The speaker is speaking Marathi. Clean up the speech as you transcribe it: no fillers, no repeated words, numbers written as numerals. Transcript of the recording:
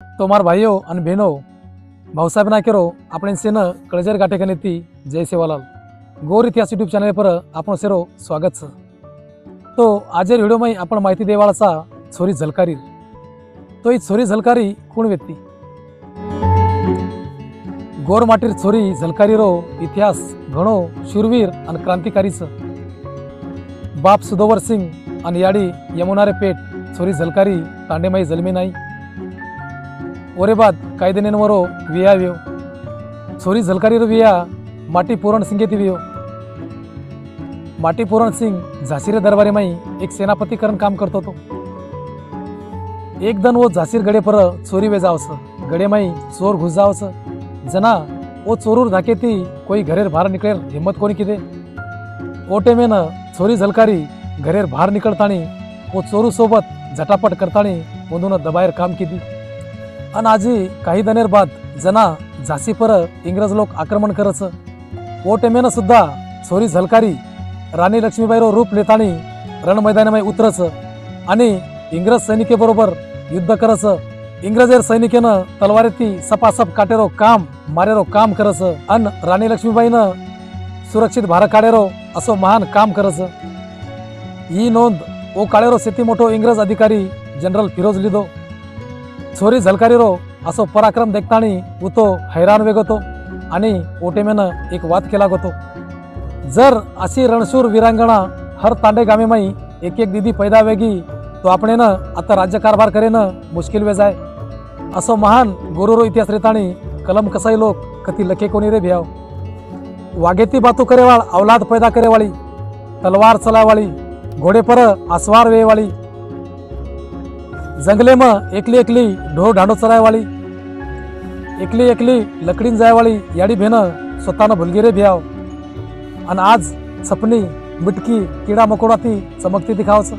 तो मार भाइयों और बहनों भाऊसाहेब नाकेरो अपने सेन कळजेर गाठे कनेती जय सेवालाल गोर इतिहास यूट्यूब चैनल पर आपण सेरो स्वागत छ। तो आज वीडियो में आपण माहिती देवाळाचा छोरी झलकारी। तो ही छोरी झलकारी कोण व्यक्ती गोर माटीर छोरी झलकारी रो इतिहास घणो शूरवीर और क्रांतिकारी छ। बाप सुदोवर सिंग और याडी यमुनारे पेट छोरी झलकारी तांडेमाई जलमी नाही। ओरे बाद कायदेनेनवरो विया व्यो छोरी झलकारी रो विया माटी पूरण सिंगे ती व्यो। माटी पूरण सिंग झांसीरे दरबारी माई एक सेनापति करण काम करतो तो। एक दिन वो झांसीर गड़े पर चोरी वे जावस गड़े माई चोर घुस जावस जना वो चोरूर धाकेती कोई घरेर बाहर निकलेर हिम्मत कोनी किदे। ओटे में न छोरी झलकारी घरेर बाहर निकलतानी वो चोरू सोबत झटापट करतानी मुंदून दबायर काम कीधी। अन आजी काही दनेर बाद जना झांसी पर इंग्रज लोक आक्रमण करच वो टेमेन सुद्धा छोरी झलकारी राणी लक्ष्मीबाईरो रूप लेतानी रण मैदानामध्ये उतरच आणि इंग्रज सैनिके बरोबर युद्ध करच। इंग्रजेर सैनिकेनं तलवारेती सपासप काटेरो काम मारेरो काम करच अन राणी लक्ष्मीबाईनं सुरक्षित भार काढेरो असो महान काम करच। ही नोंद ओ काळेरो सेती मोठो इंग्रज अधिकारी जनरल फिरोज लिदो। छोरी झलकारी रो असो पराक्रम देखतानी वो तो हैरान वेगोतो आणि ओटेमेनं एक वाद केला गोतो। जर अशी रणशूर वीरांगणा हर तांडे गामे माई एक एक दीदी पैदा वेगी तो आपणे न आता राज्यकारभार करेन मुश्किल वे जाय। असो महान गुरुरो इतिहास रेतानी कलम कसाई लोक कती लखे कोणी रे भ्याव। वागेती बातू करेवाळ औलाद पैदा करेवाळी तलवार चलावाळी घोड़े पर आसवार वेवाळी जंगले में एकली एकली ढोर ढांडो चराय वाली एकली एकली लकडीन जाय वाली याडी भेन स्वतःनं भुलगिरे भ्याव। आणि आज सपनी मिटकी किडा मकोडा ती चमकती दिखावच।